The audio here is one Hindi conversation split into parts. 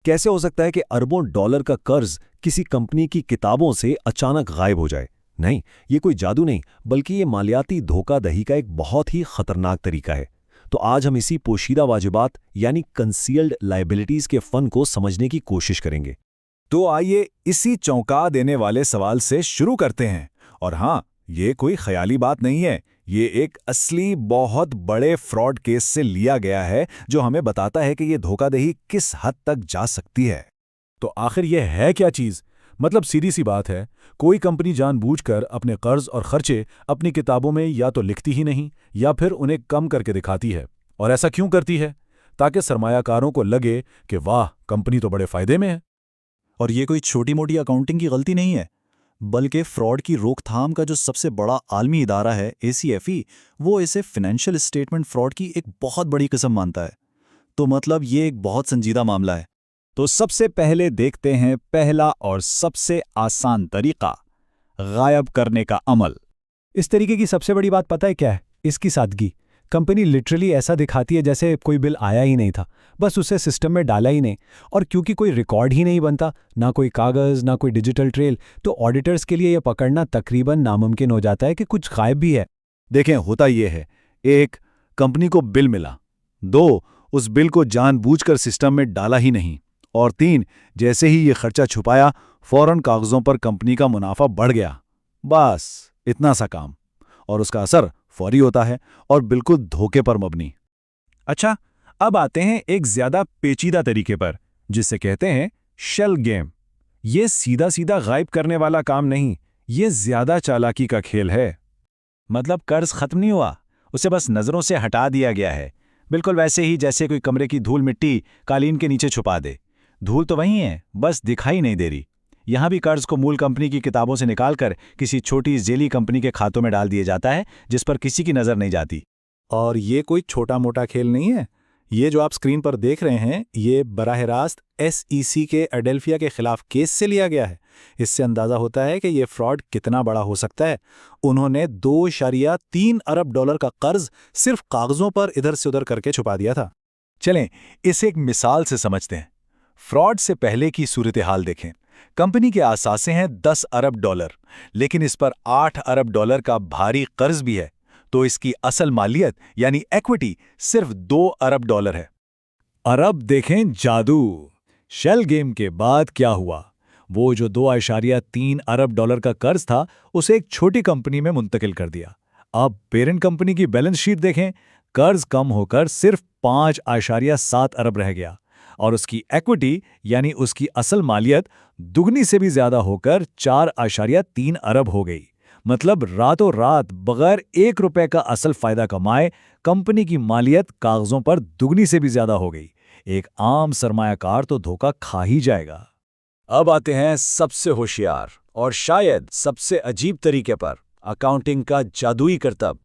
कैसे हो सकता है कि अरबों डॉलर का कर्ज किसी कंपनी की किताबों से अचानक गायब हो जाए? नहीं, ये कोई जादू नहीं, बल्कि ये मालियाती धोखाधड़ी का एक बहुत ही खतरनाक तरीका है। तो आज हम इसी पोशीदा वाजिबात यानी कंसील्ड लायबिलिटीज के फन को समझने की कोशिश करेंगे। तो आइए इसी चौंका देने वाले सवाल से शुरू करते हैं। और हाँ, ये कोई ख्याली बात नहीं है, ये एक असली बहुत बड़े फ्रॉड केस से लिया गया है जो हमें बताता है कि ये धोखाधड़ी किस हद तक जा सकती है। तो आखिर ये है क्या चीज़? मतलब सीधी सी बात है, कोई कंपनी जानबूझकर अपने कर्ज और खर्चे अपनी किताबों में या तो लिखती ही नहीं या फिर उन्हें कम करके दिखाती है। और ऐसा क्यों करती है? ताकि सरमायाकारों को लगे कि वाह, कंपनी तो बड़े फायदे में है। और ये कोई छोटी मोटी अकाउंटिंग की गलती नहीं है, बल्कि फ्रॉड की रोकथाम का जो सबसे बड़ा आलमी इदारा है ACFE, वो इसे फाइनेंशियल स्टेटमेंट फ्रॉड की एक बहुत बड़ी किस्म मानता है। तो मतलब ये एक बहुत संजीदा मामला है। तो सबसे पहले देखते हैं पहला और सबसे आसान तरीका, गायब करने का अमल। इस तरीके की सबसे बड़ी बात पता है क्या है? इसकी सादगी। कंपनी लिटरली ऐसा दिखाती है जैसे कोई बिल आया ही नहीं था, बस उसे सिस्टम में डाला ही नहीं। और क्योंकि कोई रिकॉर्ड ही नहीं बनता, ना कोई कागज़ ना कोई डिजिटल ट्रेल, तो ऑडिटर्स के लिए यह पकड़ना तकरीबन नामुमकिन हो जाता है कि कुछ गायब भी है। देखें, होता यह है, 1, कंपनी को बिल मिला, 2, उस बिल को जानबूझकर सिस्टम में डाला ही नहीं, और 3, जैसे ही ये खर्चा छुपाया, फौरन कागजों पर कंपनी का मुनाफा बढ़ गया। बस इतना सा काम, और उसका असर फौरी होता है और बिल्कुल धोखे पर मबनी। अच्छा, अब आते हैं एक ज्यादा पेचीदा तरीके पर, जिसे कहते हैं शेल गेम। ये सीधा सीधा गायब करने वाला काम नहीं, ये ज्यादा चालाकी का खेल है। मतलब कर्ज खत्म नहीं हुआ, उसे बस नजरों से हटा दिया गया है, बिल्कुल वैसे ही जैसे कोई कमरे की धूल मिट्टी कालीन के नीचे छुपा दे। धूल तो वही है, बस दिखाई नहीं दे रही। यहां भी कर्ज को मूल कंपनी की किताबों से निकालकर किसी छोटी जेली कंपनी के खातों में डाल दिया जाता है, जिस पर किसी की नजर नहीं जाती। और ये कोई छोटा मोटा खेल नहीं है। ये जो आप स्क्रीन पर देख रहे हैं, ये बराह रास्त SEC के एडेल्फिया के खिलाफ केस से लिया गया है। इससे अंदाजा होता है कि ये फ्रॉड कितना बड़ा हो सकता है। उन्होंने 2.3 अरब डॉलर का कर्ज सिर्फ कागजों पर इधर से उधर करके छुपा दिया था। चलें, इसे एक मिसाल से समझते हैं। फ्रॉड से पहले की सूरत हाल देखें। कंपनी के आसासे हैं 10 अरब डॉलर, लेकिन इस पर 8 अरब डॉलर का भारी कर्ज भी है, तो इसकी असल मालियत यानी इक्विटी सिर्फ 2 अरब डॉलर है। अरब देखें जादू। शेल गेम के बाद क्या हुआ? वो जो 2.3 अरब डॉलर का कर्ज था, उसे एक छोटी कंपनी में मुंतकिल कर दिया। अब पेरेंट कंपनी की बैलेंस शीट देखें, कर्ज कम होकर सिर्फ 5.7 अरब रह गया, और उसकी इक्विटी यानी उसकी असल मालियत दुगनी से भी ज्यादा होकर 4.3 अरब हो गई। मतलब रातों रात बगैर 1 रुपए का असल फायदा कमाए कंपनी की मालियत कागजों पर दुगनी से भी ज्यादा हो गई। एक आम सरमायाकार तो धोखा खा ही जाएगा। अब आते हैं सबसे होशियार और शायद सबसे अजीब तरीके पर, अकाउंटिंग का जादुई करतब।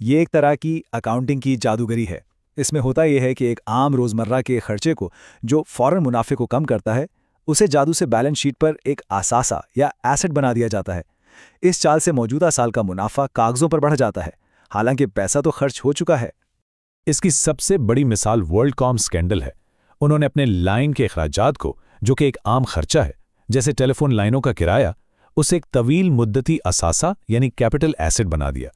ये एक तरह की अकाउंटिंग की जादूगरी है। इसमें होता यह है कि एक आम रोजमर्रा के खर्चे को जो फौरन मुनाफे को कम करता है, उसे जादू से बैलेंस शीट पर एक आसासा या एसेट बना दिया जाता है। इस चाल से मौजूदा साल का मुनाफा कागजों पर बढ़ जाता है, हालांकि पैसा तो खर्च हो चुका है। इसकी सबसे बड़ी मिसाल वर्ल्डकॉम स्कैंडल है। उन्होंने अपने लाइन के अखराजात को, जो कि एक आम खर्चा है जैसे टेलीफोन लाइनों का किराया, उसे एक तवील मुद्दती असासा यानी कैपिटल एसेट बना दिया।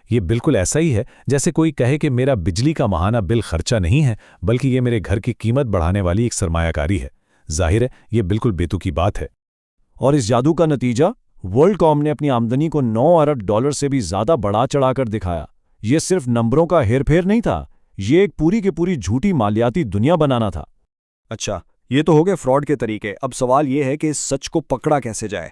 ये बिल्कुल ऐसा ही है जैसे कोई कहे कि मेरा बिजली का माहाना बिल खर्चा नहीं है, बल्कि ये मेरे घर की कीमत बढ़ाने वाली एक सरमायाकारी है। जाहिर है ये बिल्कुल बेतुकी बात है। और इस जादू का नतीजा, वर्ल्डकॉम ने अपनी आमदनी को 9 अरब डॉलर से भी ज्यादा बढ़ा चढ़ाकर दिखाया। ये सिर्फ नंबरों का हेरफेर नहीं था, ये एक पूरी की पूरी झूठी मालियाती दुनिया बनाना था। अच्छा, ये तो हो गए फ्रॉड के तरीके। अब सवाल ये है कि इस सच को पकड़ा कैसे जाए।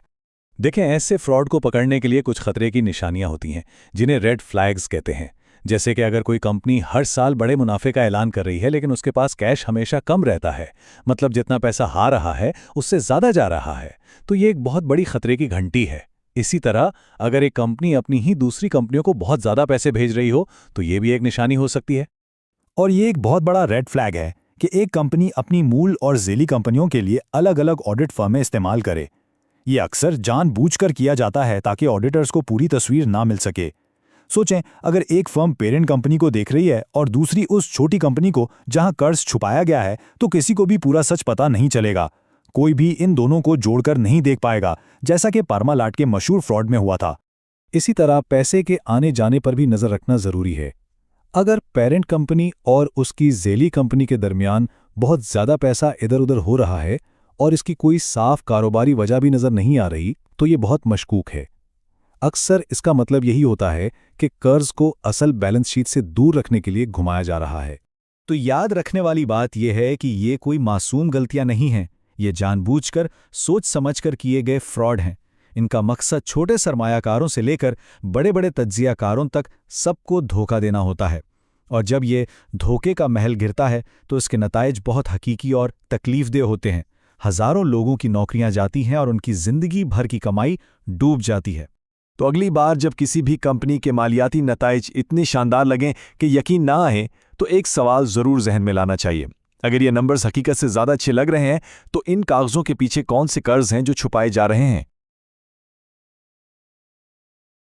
देखें, ऐसे फ्रॉड को पकड़ने के लिए कुछ खतरे की निशानियां होती हैं, जिन्हें रेड फ्लैग्स कहते हैं। जैसे कि अगर कोई कंपनी हर साल बड़े मुनाफे का ऐलान कर रही है, लेकिन उसके पास कैश हमेशा कम रहता है, मतलब जितना पैसा आ रहा है उससे ज्यादा जा रहा है, तो ये एक बहुत बड़ी खतरे की घंटी है। इसी तरह अगर एक कंपनी अपनी ही दूसरी कंपनियों को बहुत ज्यादा पैसे भेज रही हो, तो ये भी एक निशानी हो सकती है। और ये एक बहुत बड़ा रेड फ्लैग है कि एक कंपनी अपनी मूल और जेली कंपनियों के लिए अलग अलग ऑडिट फर्में इस्तेमाल करे। ये अक्सर जानबूझकर किया जाता है ताकि ऑडिटर्स को पूरी तस्वीर ना मिल सके। सोचें, अगर एक फर्म पेरेंट कंपनी को देख रही है और दूसरी उस छोटी कंपनी को जहां कर्ज छुपाया गया है, तो किसी को भी पूरा सच पता नहीं चलेगा। कोई भी इन दोनों को जोड़कर नहीं देख पाएगा, जैसा कि पार्मालाट के मशहूर फ्रॉड में हुआ था। इसी तरह पैसे के आने जाने पर भी नजर रखना जरूरी है। अगर पेरेंट कंपनी और उसकी झेली कंपनी के दरमियान बहुत ज्यादा पैसा इधर उधर हो रहा है और इसकी कोई साफ कारोबारी वजह भी नजर नहीं आ रही, तो ये बहुत मशकूक है। अक्सर इसका मतलब यही होता है कि कर्ज को असल बैलेंस शीट से दूर रखने के लिए घुमाया जा रहा है। तो याद रखने वाली बात यह है कि ये कोई मासूम गलतियां नहीं हैं, ये जानबूझकर सोच समझकर किए गए फ्रॉड हैं। इनका मकसद छोटे सरमायाकारों से लेकर बड़े-बड़े तज्जियाकारों तक सबको धोखा देना होता है। और जब ये धोखे का महल गिरता है तो इसके नताइज बहुत हकीकी और तकलीफदेह होते हैं। हजारों लोगों की नौकरियां जाती हैं और उनकी जिंदगी भर की कमाई डूब जाती है। तो अगली बार जब किसी भी कंपनी के मालियाती नताइज इतने शानदार लगें कि यकीन ना आए, तो एक सवाल ज़रूर जहन में लाना चाहिए। अगर ये नंबर्स हकीकत से ज़्यादा अच्छे लग रहे हैं, तो इन कागज़ों के पीछे कौन से कर्ज हैं जो छुपाए जा रहे हैं?